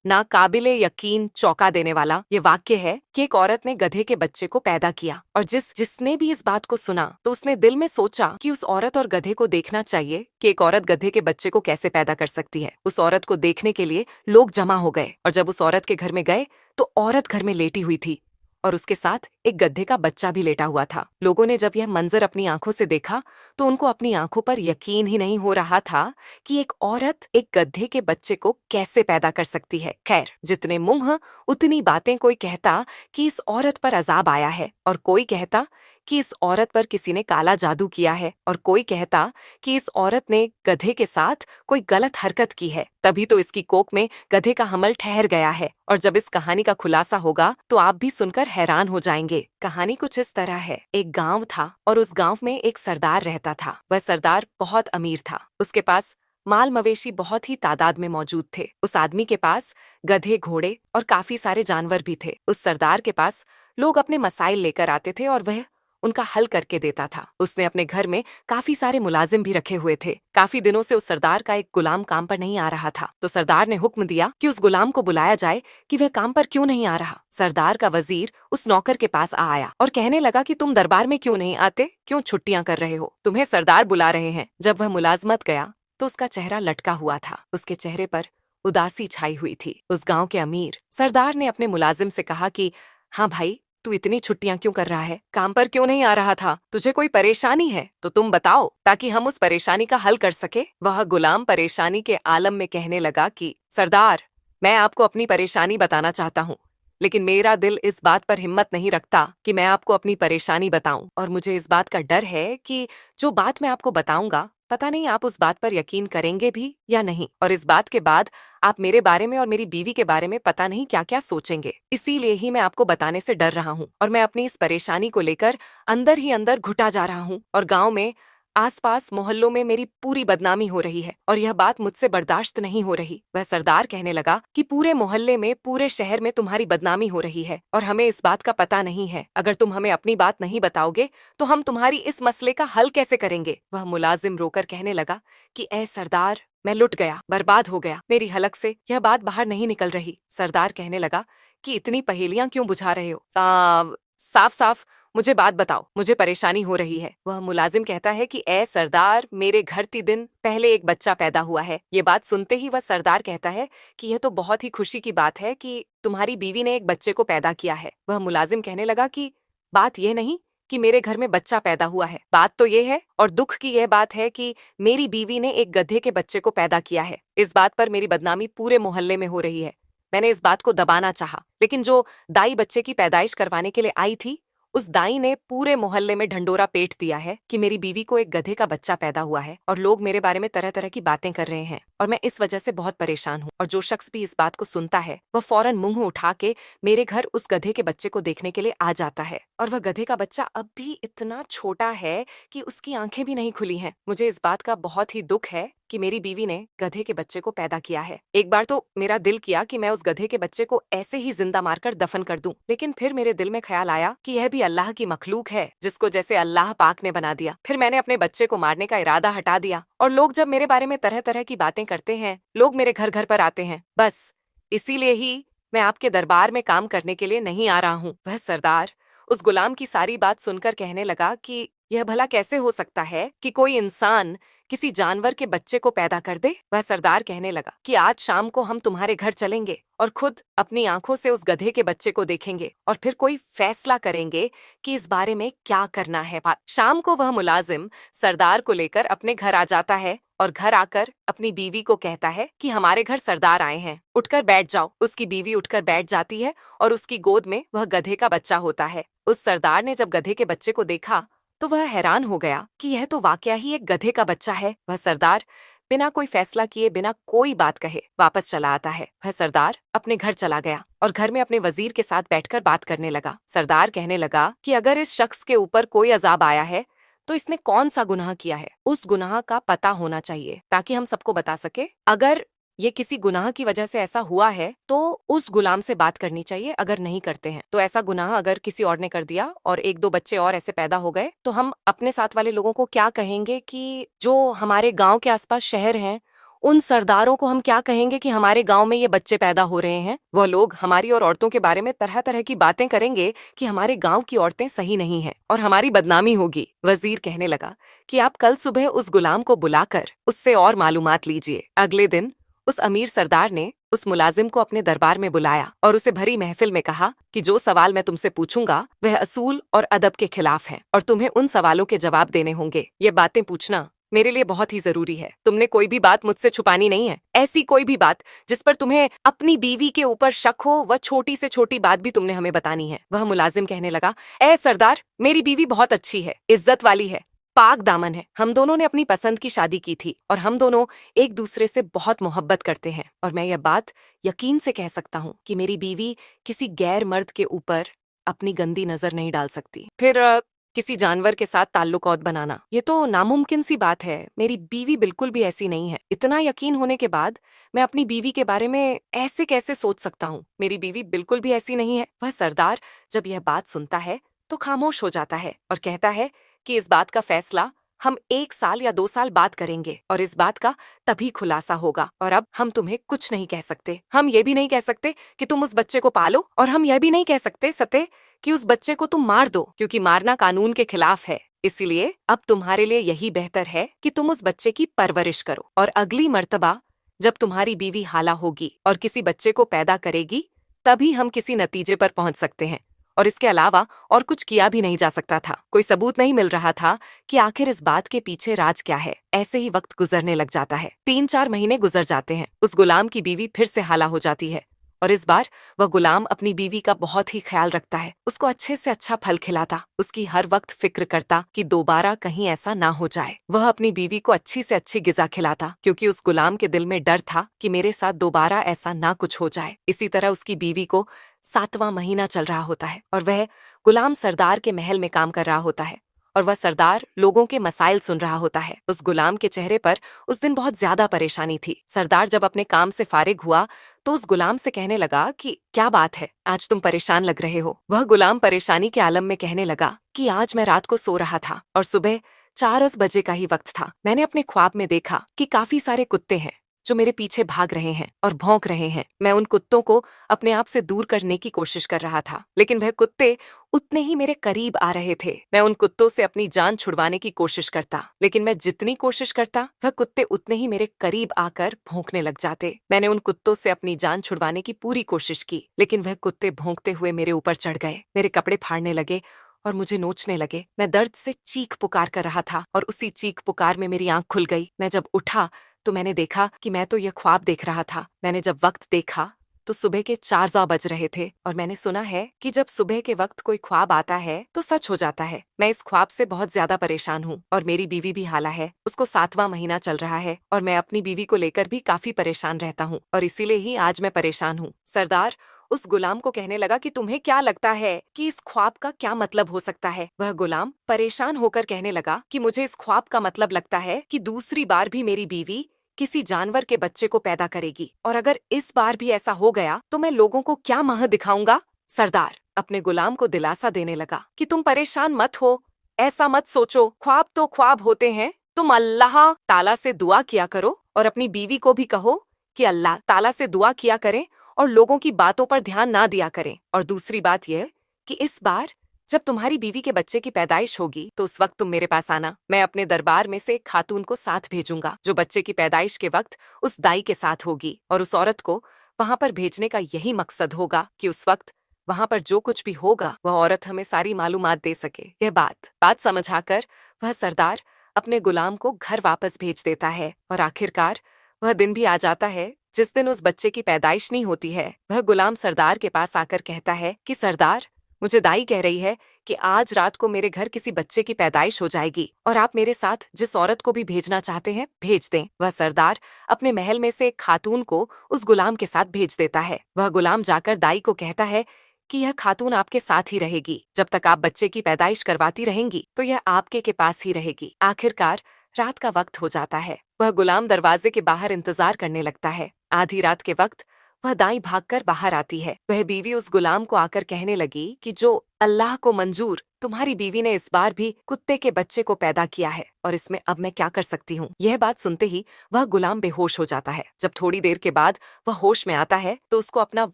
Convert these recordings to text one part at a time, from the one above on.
ना काबिले यकीन चौंका देने वाला ये वाक्य है कि एक औरत ने गधे के बच्चे को पैदा किया और जिसने भी इस बात को सुना तो उसने दिल में सोचा कि उस औरत और गधे को देखना चाहिए कि एक औरत गधे के बच्चे को कैसे पैदा कर सकती है। उस औरत को देखने के लिए लोग जमा हो गए और जब उस औरत के घर में गए तो औरत घर में लेटी हुई थी और उसके साथ एक गधे का बच्चा भी लेटा हुआ था। लोगों ने जब यह मंजर अपनी आंखों से देखा तो उनको अपनी आंखों पर यकीन ही नहीं हो रहा था कि एक औरत एक गधे के बच्चे को कैसे पैदा कर सकती है। खैर, जितने मुंह उतनी बातें। कोई कहता कि इस औरत पर अजाब आया है और कोई कहता कि इस औरत पर किसी ने काला जादू किया है और कोई कहता कि इस औरत ने गधे के साथ कोई गलत हरकत की है, तभी तो इसकी कोख में गधे का हमल ठहर गया है। और जब इस कहानी का खुलासा होगा तो आप भी सुनकर हैरान हो जाएंगे। कहानी कुछ इस तरह है। एक गांव था और उस गांव में एक सरदार रहता था। वह सरदार बहुत अमीर था। उसके पास माल मवेशी बहुत ही तादाद में मौजूद थे। उस आदमी के पास गधे, घोड़े और काफी सारे जानवर भी थे। उस सरदार के पास लोग अपने मसाइल लेकर आते थे और वह उनका हल करके देता था। उसने अपने घर में काफी सारे मुलाजिम भी रखे हुए थे। काफी दिनों से उस सरदार का एक गुलाम काम पर नहीं आ रहा था, तो सरदार ने हुक्म दिया कि उस गुलाम को बुलाया जाए कि वह काम पर क्यों नहीं आ रहा। सरदार का वजीर उस नौकर के पास आया और कहने लगा कि तुम दरबार में क्यों नहीं आते, क्यों छुट्टियां कर रहे हो, तुम्हें सरदार बुला रहे हैं। जब वह मुलाजमत गया तो उसका चेहरा लटका हुआ था। उसके चेहरे पर उदासी छाई हुई थी। उस गांव के अमीर सरदार ने अपने मुलाजिम से कहा कि हाँ भाई, तू इतनी छुट्टियां क्यों कर रहा है, काम पर क्यों नहीं आ रहा था, तुझे कोई परेशानी है तो तुम बताओ ताकि हम उस परेशानी का हल कर सके। वह गुलाम परेशानी के आलम में कहने लगा कि सरदार, मैं आपको अपनी परेशानी बताना चाहता हूँ, लेकिन मेरा दिल इस बात पर हिम्मत नहीं रखता कि मैं आपको अपनी परेशानी बताऊं, और मुझे इस बात का डर है कि जो बात मैं आपको बताऊंगा पता नहीं आप उस बात पर यकीन करेंगे भी या नहीं, और इस बात के बाद आप मेरे बारे में और मेरी बीवी के बारे में पता नहीं क्या क्या सोचेंगे। इसीलिए ही मैं आपको बताने से डर रहा हूँ और मैं अपनी इस परेशानी को लेकर अंदर ही अंदर घुटा जा रहा हूँ और गांव में आसपास मोहल्लों में मेरी पूरी बदनामी हो रही है और यह बात मुझसे बर्दाश्त नहीं हो रही। वह सरदार कहने लगा कि पूरे मोहल्ले में, पूरे शहर में तुम्हारी बदनामी हो रही है और हमें इस बात का पता नहीं है। अगर तुम हमें अपनी बात नहीं बताओगे तो हम तुम्हारी इस मसले का हल कैसे करेंगे। वह मुलाजिम रोकर कहने लगा कि ऐ सरदार, मैं लुट गया, बर्बाद हो गया, मेरी हलक से यह बात बाहर नहीं निकल रही। सरदार कहने लगा कि इतनी पहेलियां क्यों बुझा रहे हो, साफ साफ मुझे बात बताओ, मुझे परेशानी हो रही है। वह मुलाजिम कहता है कि ए सरदार, मेरे घर 3 दिन पहले एक बच्चा पैदा हुआ है। ये बात सुनते ही वह सरदार कहता है कि यह तो बहुत ही खुशी की बात है कि तुम्हारी बीवी ने एक बच्चे को पैदा किया है। वह मुलाजिम कहने लगा कि बात यह नहीं कि मेरे घर में बच्चा पैदा हुआ है, बात तो ये है और दुख की यह बात है कि मेरी बीवी ने एक गधे के बच्चे को पैदा किया है। इस बात पर मेरी बदनामी पूरे मोहल्ले में हो रही है। मैंने इस बात को दबाना चाहा, लेकिन जो दाई बच्चे की पैदाइश करवाने के लिए आई थी, उस दाई ने पूरे मोहल्ले में ढंडोरा पेट दिया है कि मेरी बीवी को एक गधे का बच्चा पैदा हुआ है और लोग मेरे बारे में तरह तरह की बातें कर रहे हैं और मैं इस वजह से बहुत परेशान हूँ। और जो शख्स भी इस बात को सुनता है वह फौरन मुंह उठा के मेरे घर उस गधे के बच्चे को देखने के लिए आ जाता है और वह गधे का बच्चा अब भी इतना छोटा है कि उसकी आंखें भी नहीं खुली हैं। मुझे इस बात का बहुत ही दुख है कि मेरी बीवी ने गधे के बच्चे को पैदा किया है। एक बार तो मेरा दिल किया कि मैं उस गधे के बच्चे को ऐसे ही जिंदा मारकर दफन कर दूं, लेकिन फिर मेरे दिल में ख्याल आया कि यह भी अल्लाह की मखलूक है जिसको जैसे अल्लाह पाक ने बना दिया। फिर मैंने अपने बच्चे को मारने का इरादा हटा दिया और लोग जब मेरे बारे में तरह तरह की बातें करते हैं, लोग मेरे घर घर पर आते हैं, बस इसीलिए ही मैं आपके दरबार में काम करने के लिए नहीं आ रहा हूँ। वह सरदार उस गुलाम की सारी बात सुनकर कहने लगा कि यह भला कैसे हो सकता है कि कोई इंसान किसी जानवर के बच्चे को पैदा कर दे। वह सरदार कहने लगा कि आज शाम को हम तुम्हारे घर चलेंगे और खुद अपनी आंखों से उस गधे के बच्चे को देखेंगे और फिर कोई फैसला करेंगे कि इस बारे में क्या करना है। शाम को वह मुलाजिम सरदार को लेकर अपने घर आ जाता है और घर आकर अपनी बीवी को कहता है कि हमारे घर सरदार आए हैं, उठकर बैठ जाओ। उसकी बीवी उठकर बैठ जाती है और उसकी गोद में वह गधे का बच्चा होता है। उस सरदार ने जब गधे के बच्चे को देखा तो वह हैरान हो गया कि यह तो वाकया ही एक गधे का बच्चा है। वह सरदार बिना कोई फैसला किए, बिना कोई बात कहे वापस चला आता है। वह सरदार अपने घर चला गया और घर में अपने वजीर के साथ बैठकर बात करने लगा। सरदार कहने लगा कि अगर इस शख्स के ऊपर कोई अजाब आया है तो इसने कौन सा गुनाह किया है, उस गुनाह का पता होना चाहिए ताकि हम सबको बता सके। अगर ये किसी गुनाह की वजह से ऐसा हुआ है तो उस गुलाम से बात करनी चाहिए। अगर नहीं करते हैं तो ऐसा गुनाह अगर किसी और ने कर दिया और 1-2 बच्चे और ऐसे पैदा हो गए तो हम अपने साथ वाले लोगों को क्या कहेंगे कि जो हमारे गांव के आसपास शहर हैं उन सरदारों को हम क्या कहेंगे कि हमारे गांव में ये बच्चे पैदा हो रहे हैं? वह लोग हमारी और औरतों के बारे में तरह तरह की बातें करेंगे कि हमारे गांव की औरतें सही नहीं हैं और हमारी बदनामी होगी। वजीर कहने लगा कि आप कल सुबह उस गुलाम को बुलाकर उससे और मालूमात लीजिए। अगले दिन उस अमीर सरदार ने उस मुलाजिम को अपने दरबार में बुलाया और उसे भरी महफिल में कहा कि जो सवाल मैं तुमसे पूछूंगा वह असूल और अदब के खिलाफ हैं और तुम्हें उन सवालों के जवाब देने होंगे। ये बातें पूछना मेरे लिए बहुत ही जरूरी है। तुमने कोई भी बात मुझसे छुपानी नहीं है। ऐसी कोई भी बात जिस पर तुम्हें अपनी बीवी के ऊपर शक हो, वह छोटी से छोटी बात भी तुमने हमें बतानी है। वह मुलाजिम कहने लगा, ए सरदार, मेरी बीवी बहुत अच्छी है, इज्जत वाली है, पाक दामन है। हम दोनों ने अपनी पसंद की शादी की थी और हम दोनों एक दूसरे से बहुत मोहब्बत करते हैं और मैं यह बात यकीन से कह सकता हूँ कि मेरी बीवी किसी गैर मर्द के ऊपर अपनी गंदी नजर नहीं डाल सकती। फिर किसी जानवर के साथ ताल्लुकौत बनाना, ये तो नामुमकिन सी बात है। मेरी बीवी बिल्कुल भी ऐसी नहीं है। इतना यकीन होने के बाद मैं अपनी बीवी के बारे में ऐसे कैसे सोच सकता हूँ? मेरी बीवी बिल्कुल भी ऐसी नहीं है। वह सरदार जब यह बात सुनता है तो खामोश हो जाता है और कहता है कि इस बात का फैसला हम 1 साल या 2 साल बाद करेंगे और इस बात का तभी खुलासा होगा और अब हम तुम्हें कुछ नहीं कह सकते। हम ये भी नहीं कह सकते कि तुम उस बच्चे को पालो और हम यह भी नहीं कह सकते सते कि उस बच्चे को तुम मार दो, क्योंकि मारना कानून के खिलाफ है। इसीलिए अब तुम्हारे लिए यही बेहतर है कि तुम उस बच्चे की परवरिश करो और अगली मर्तबा जब तुम्हारी बीवी हाला होगी और किसी बच्चे को पैदा करेगी तभी हम किसी नतीजे पर पहुंच सकते हैं और इसके अलावा और कुछ किया भी नहीं जा सकता था। कोई सबूत नहीं मिल रहा था कि आखिर इस बात के पीछे राज क्या है। ऐसे ही वक्त गुजरने लग जाता है। 3-4 महीने गुजर जाते हैं। उस गुलाम की बीवी फिर से हाला हो जाती है और इस बार वह गुलाम अपनी बीवी का बहुत ही ख्याल रखता है। उसको अच्छे से अच्छा फल खिलाता, उसकी हर वक्त फिक्र करता कि दोबारा कहीं ऐसा ना हो जाए। वह अपनी बीवी को अच्छी से अच्छी गिजा खिलाता, क्योंकि उस गुलाम के दिल में डर था कि मेरे साथ दोबारा ऐसा ना कुछ हो जाए। इसी तरह उसकी बीवी को 7वां महीना चल रहा होता है और वह गुलाम सरदार के महल में काम कर रहा होता है और वह सरदार लोगों के मसाइल सुन रहा होता है। उस गुलाम के चेहरे पर उस दिन बहुत ज्यादा परेशानी थी। सरदार जब अपने काम से फारिग हुआ तो उस गुलाम से कहने लगा कि क्या बात है, आज तुम परेशान लग रहे हो। वह गुलाम परेशानी के आलम में कहने लगा कि आज मैं रात को सो रहा था और सुबह 4 बजे का ही वक्त था। मैंने अपने ख्वाब में देखा कि काफी सारे कुत्ते हैं जो मेरे पीछे भाग रहे हैं और भौंक रहे हैं। मैं उन कुत्तों को अपने आप से दूर करने की कोशिश कर रहा था, लेकिन वह कुत्ते उतने ही मेरे करीब आ रहे थे। मैं उन कुत्तों से अपनी जान छुड़वाने की कोशिश करता, लेकिन मैं जितनी कोशिश करता वह कुत्ते उतने ही मेरे करीब आकर भौंकने लग जाते। मैंने उन कुत्तों से अपनी जान छुड़वाने की पूरी कोशिश की, लेकिन वह कुत्ते भौंकते हुए मेरे ऊपर चढ़ गए, मेरे कपड़े फाड़ने लगे और मुझे नोचने लगे। मैं दर्द से चीख पुकार कर रहा था और उसी चीख पुकार में मेरी आंख खुल गई। मैं जब उठा तो मैंने देखा कि मैं तो यह ख्वाब देख रहा था। मैंने जब वक्त देखा तो सुबह के 4 बज रहे थे और मैंने सुना है कि जब सुबह के वक्त कोई ख्वाब आता है तो सच हो जाता है। मैं इस ख्वाब से बहुत ज्यादा परेशान हूँ और मेरी बीवी भी हाला है। उसको 7वां महीना चल रहा है और मैं अपनी बीवी को लेकर भी काफी परेशान रहता हूँ और इसीलिए ही आज मैं परेशान हूँ। सरदार उस गुलाम को कहने लगा कि तुम्हें क्या लगता है कि इस ख्वाब का क्या मतलब हो सकता है? वह गुलाम परेशान होकर कहने लगा कि मुझे इस ख्वाब का मतलब लगता है कि दूसरी बार भी मेरी बीवी किसी जानवर के बच्चे को पैदा करेगी और अगर इस बार भी ऐसा हो गया तो मैं लोगों को क्या मुंह दिखाऊंगा। सरदार अपने गुलाम को दिलासा देने लगा कि तुम परेशान मत हो, ऐसा मत सोचो, ख्वाब तो ख्वाब होते हैं। तुम अल्लाह ताला से दुआ किया करो और अपनी बीवी को भी कहो कि अल्लाह ताला से दुआ किया करें और लोगों की बातों पर ध्यान ना दिया करें। और दूसरी बात यह कि इस बार जब तुम्हारी बीवी के बच्चे की पैदाइश होगी तो उस वक्त तुम मेरे पास आना। मैं अपने दरबार में से एक खातून को साथ भेजूंगा जो बच्चे की पैदाइश के वक्त उस दाई के साथ होगी और उस औरत को वहां पर भेजने का यही मकसद होगा कि उस वक्त वहां पर जो कुछ भी होगा वह औरत हमें सारी मालूमात दे सके। यह बात समझाकर वह सरदार अपने गुलाम को घर वापस भेज देता है और आखिरकार वह दिन भी आ जाता है जिस दिन उस बच्चे की पैदाइश नहीं होती है। वह गुलाम सरदार के पास आकर कहता है कि सरदार, मुझे दाई कह रही है कि आज रात को मेरे घर किसी बच्चे की पैदाइश हो जाएगी और आप मेरे साथ जिस औरत को भी भेजना चाहते हैं भेज दें। वह सरदार अपने महल में से एक खातून को उस गुलाम के साथ भेज देता है। वह गुलाम जाकर दाई को कहता है कि यह खातून आपके साथ ही रहेगी, जब तक आप बच्चे की पैदाइश करवाती रहेंगी तो यह आपके के पास ही रहेगी। आखिरकार रात का वक्त हो जाता है। वह गुलाम दरवाजे के बाहर इंतजार करने लगता है। आधी रात के वक्त वह दाई भागकर बाहर आती है। वह बीवी उस गुलाम को आकर कहने लगी कि जो अल्लाह को मंजूर, तुम्हारी बीवी ने इस बार भी कुत्ते के बच्चे को पैदा किया है और इसमें अब मैं क्या कर सकती हूँ। यह बात सुनते ही वह गुलाम बेहोश हो जाता है। जब थोड़ी देर के बाद वह होश में आता है तो उसको अपना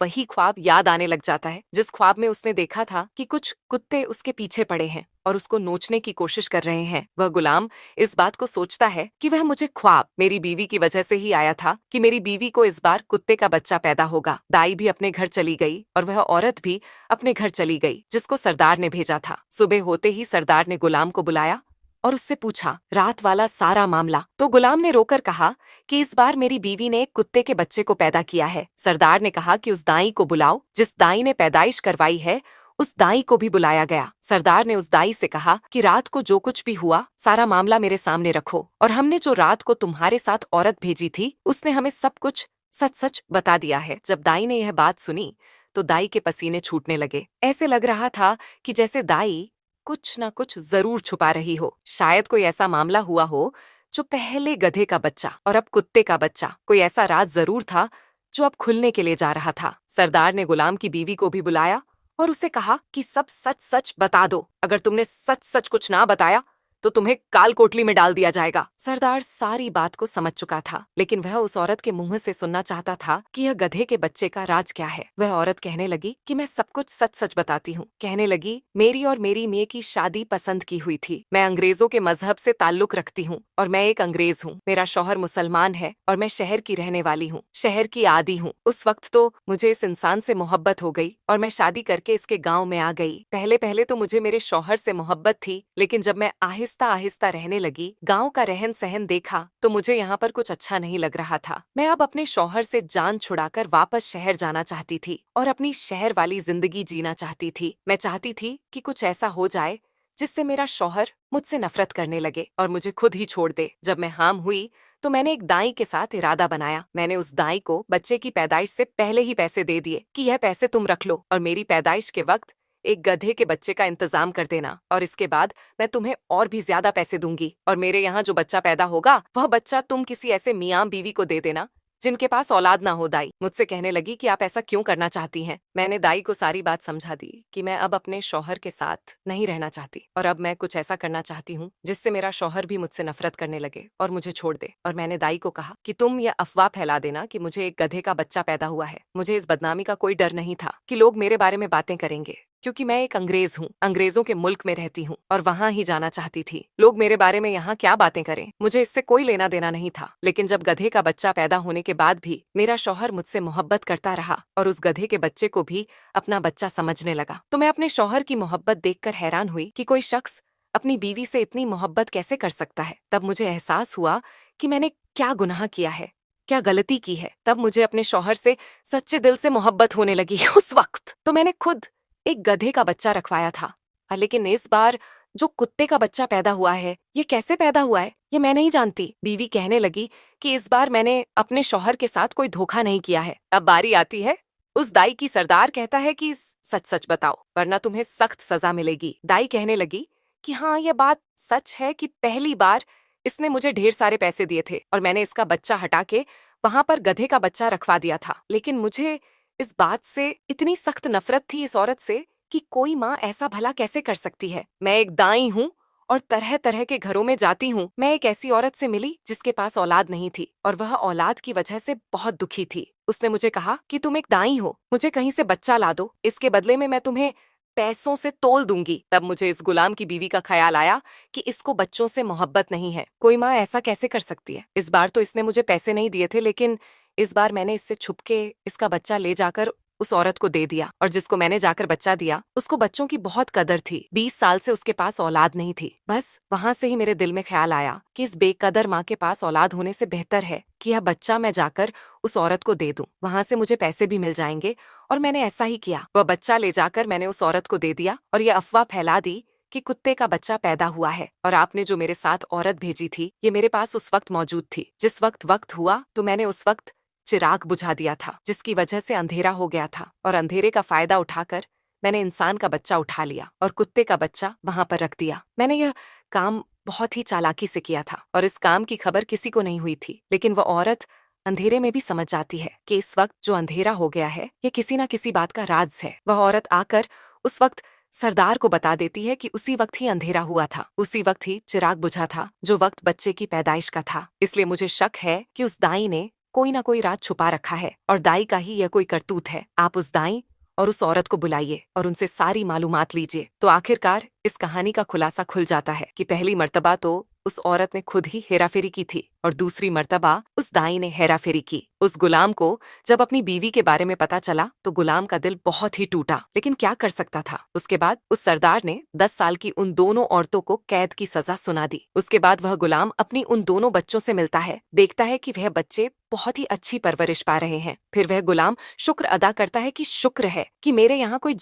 वही ख्वाब याद आने लग जाता है जिस ख्वाब में उसने देखा था कि कुछ कुत्ते उसके पीछे पड़े हैं और उसको नोचने की कोशिश कर रहे हैं। वह गुलाम इस बात को सोचता है कि वह मुझे ख्वाब मेरी बीवी की वजह से ही आया था कि मेरी बीवी को इस बार कुत्ते का बच्चा पैदा होगा। दाई भी अपने घर चली गई और वह औरत भी अपने घर चली गई जिसको सरदार ने भेजा था। सुबह होते ही सरदार ने गुलाम को बुलाया और उससे पूछा रात वाला सारा मामला। तो गुलाम ने रोकर कहा कि इस बार मेरी बीवी ने एक कुत्ते के बच्चे को पैदा किया है। सरदार ने कहा कि उस दाई को बुलाओ जिस दाई ने पैदाइश करवाई है। उस दाई को भी बुलाया गया। सरदार ने उस दाई से कहा कि रात को जो कुछ भी हुआ सारा मामला मेरे सामने रखो और हमने जो रात को तुम्हारे साथ औरत भेजी थी उसने हमें सब कुछ सच सच बता दिया है। जब दाई ने यह बात सुनी तो दाई के पसीने छूटने लगे। ऐसे लग रहा था कि जैसे दाई कुछ न कुछ जरूर छुपा रही हो। शायद कोई ऐसा मामला हुआ हो जो पहले गधे का बच्चा और अब कुत्ते का बच्चा, कोई ऐसा राज जरूर था जो अब खुलने के लिए जा रहा था। सरदार ने गुलाम की बीवी को भी बुलाया और उसे कहा कि सब सच सच बता दो। अगर तुमने सच सच कुछ ना बताया तो तुम्हें काल कोठली में डाल दिया जाएगा। सरदार सारी बात को समझ चुका था लेकिन वह उस औरत के मुंह से सुनना चाहता था कि यह गधे के बच्चे का राज क्या है। वह औरत कहने लगी कि मैं सब कुछ सच सच बताती हूँ। कहने लगी मेरी और मेरी मियां की शादी पसंद की हुई थी। मैं अंग्रेजों के मजहब से ताल्लुक रखती हूँ और मैं एक अंग्रेज हूँ। मेरा शौहर मुसलमान है और मैं शहर की रहने वाली हूँ, शहर की आदी हूँ। उस वक्त तो मुझे इस इंसान से मोहब्बत हो गई और मैं शादी करके इसके गाँव में आ गई। पहले पहले तो मुझे मेरे शौहर से मोहब्बत थी लेकिन जब मैं आहिस्ता आहिस्ता रहने लगी, गांव का रहन सहन देखा तो मुझे यहाँ पर कुछ अच्छा नहीं लग रहा था। मैं अब अपने शौहर से जान छुड़ाकर वापस शहर जाना चाहती थी और अपनी शहर वाली जिंदगी जीना चाहती थी। मैं चाहती थी कि कुछ ऐसा हो जाए जिससे मेरा शौहर मुझसे नफरत करने लगे और मुझे खुद ही छोड़ दे। जब मैं हाम हुई तो मैंने एक दाई के साथ इरादा बनाया। मैंने उस दाई को बच्चे की पैदाइश से पहले ही पैसे दे दिए कि यह पैसे तुम रख लो और मेरी पैदाइश के वक्त एक गधे के बच्चे का इंतजाम कर देना और इसके बाद मैं तुम्हें और भी ज्यादा पैसे दूंगी और मेरे यहाँ जो बच्चा पैदा होगा वह बच्चा तुम किसी ऐसे मियां बीवी को दे देना जिनके पास औलाद ना हो। दाई मुझसे कहने लगी कि आप ऐसा क्यों करना चाहती हैं। मैंने दाई को सारी बात समझा दी कि मैं अब अपने शौहर के साथ नहीं रहना चाहती और अब मैं कुछ ऐसा करना चाहती हूँ जिससे मेरा शौहर भी मुझसे नफरत करने लगे और मुझे छोड़ दे। और मैंने दाई को कहा कि तुम यह अफवाह फैला देना कि मुझे एक गधे का बच्चा पैदा हुआ है। मुझे इस बदनामी का कोई डर नहीं था कि लोग मेरे बारे में बातें करेंगे क्योंकि मैं एक अंग्रेज हूँ, अंग्रेजों के मुल्क में रहती हूँ और वहाँ ही जाना चाहती थी। लोग मेरे बारे में यहाँ क्या बातें करें, मुझे इससे कोई लेना देना नहीं था। लेकिन जब गधे का बच्चा पैदा होने के बाद भी मेरा शौहर मुझसे मोहब्बत करता रहा और उस गधे के बच्चे को भी अपना बच्चा समझने लगा तो मैं अपने शौहर की मोहब्बत देखकर हैरान हुई कि कोई शख्स अपनी बीवी से इतनी मोहब्बत कैसे कर सकता है। तब मुझे एहसास हुआ कि मैंने क्या गुनाह किया है, क्या गलती की है। तब मुझे अपने शौहर से सच्चे दिल से मोहब्बत होने लगी। उस वक्त तो मैंने खुद एक गधे का बच्चा रखवाया था लेकिन इस बार जो कुत्ते का बच्चा पैदा हुआ है ये कैसे पैदा हुआ है ये मैं नहीं जानती। बीवी कहने लगी कि इस बार मैंने अपने शौहर के साथ कोई धोखा नहीं किया है। अब बारी आती है उस दाई की। सरदार कहता है कि सच सच बताओ वरना तुम्हें सख्त सजा मिलेगी। दाई कहने लगी कि हाँ ये बात सच है कि पहली बार इसने मुझे ढेर सारे पैसे दिए थे और मैंने इसका बच्चा हटा के वहां पर गधे का बच्चा रखवा दिया था। लेकिन मुझे इस बात से इतनी सख्त नफरत थी इस औरत से कि कोई माँ ऐसा भला कैसे कर सकती है। मैं एक दाई हूँ और तरह तरह के घरों में जाती हूँ। मैं एक ऐसी औरत से मिली जिसके पास औलाद नहीं थी और वह औलाद की वजह से बहुत दुखी थी। उसने मुझे कहा कि तुम एक दाई हो, मुझे कहीं से बच्चा ला दो, इसके बदले में मैं तुम्हें पैसों से तोल दूंगी। तब मुझे इस गुलाम की बीवी का ख्याल आया कि इसको बच्चों से मोहब्बत नहीं है। कोई माँ ऐसा कैसे कर सकती है। इस बार तो इसने मुझे पैसे नहीं दिए थे लेकिन इस बार मैंने इससे छुपके इसका बच्चा ले जाकर उस औरत को दे दिया और जिसको मैंने जाकर बच्चा दिया उसको बच्चों की बहुत कदर थी। 20 साल से उसके पास औलाद नहीं थी। बस वहां से ही मेरे दिल में ख्याल आया कि इस बेकदर माँ के पास औलाद होने से बेहतर है कि यह बच्चा मैं जाकर उस औरत को दे दूं, वहां से मुझे पैसे भी मिल जाएंगे। और मैंने ऐसा ही किया। वह बच्चा ले जाकर मैंने उस औरत को दे दिया और यह अफवाह फैला दी कि कुत्ते का बच्चा पैदा हुआ है। और आपने जो मेरे साथ औरत भेजी थी ये मेरे पास उस वक्त मौजूद थी। जिस वक्त हुआ तो मैंने उस वक्त चिराग बुझा दिया था जिसकी वजह से अंधेरा हो गया था और अंधेरे का फायदा उठाकर मैंने इंसान का बच्चा उठा लिया और कुत्ते का बच्चा वहां पर रख दिया। मैंने यह काम बहुत ही चालाकी से किया था और इस काम की खबर किसी को नहीं हुई थी। लेकिन वह औरत अंधेरे में भी समझ जाती है कि इस वक्त जो अंधेरा हो गया है ये किसी ना किसी बात का राज है। वह औरत आकर उस वक्त सरदार को बता देती है कि उसी वक्त ही अंधेरा हुआ था, उसी वक्त ही चिराग बुझा था, जो वक्त बच्चे की पैदाइश का था। इसलिए मुझे शक है कि उस दाई ने कोई ना कोई राज छुपा रखा है और दाई का ही यह कोई करतूत है। आप उस दाई और उस औरत को बुलाइए और उनसे सारी मालूमात लीजिए। तो आखिरकार इस कहानी का खुलासा खुल जाता है कि पहली मर्तबा तो उस औरत ने खुद ही हेराफेरी की थी और दूसरी मर्तबा उस दाई ने हेराफेरी की। उस गुलाम को जब अपनी बीवी के बारे में पता चला तो गुलाम का दिल बहुत ही टूटा, लेकिन क्या कर सकता था। उसके बाद उस सरदार ने 10 साल की उन दोनों औरतों को कैद की सजा सुना दी। उसके बाद वह गुलाम अपनी उन दोनों बच्चों से मिलता है, देखता है कि वह बच्चे बहुत ही अच्छी परवरिश पा रहे हैं। फिर वह गुलाम शुक्र अदा करता है कि शुक्र है कि मेरे यहाँ कोई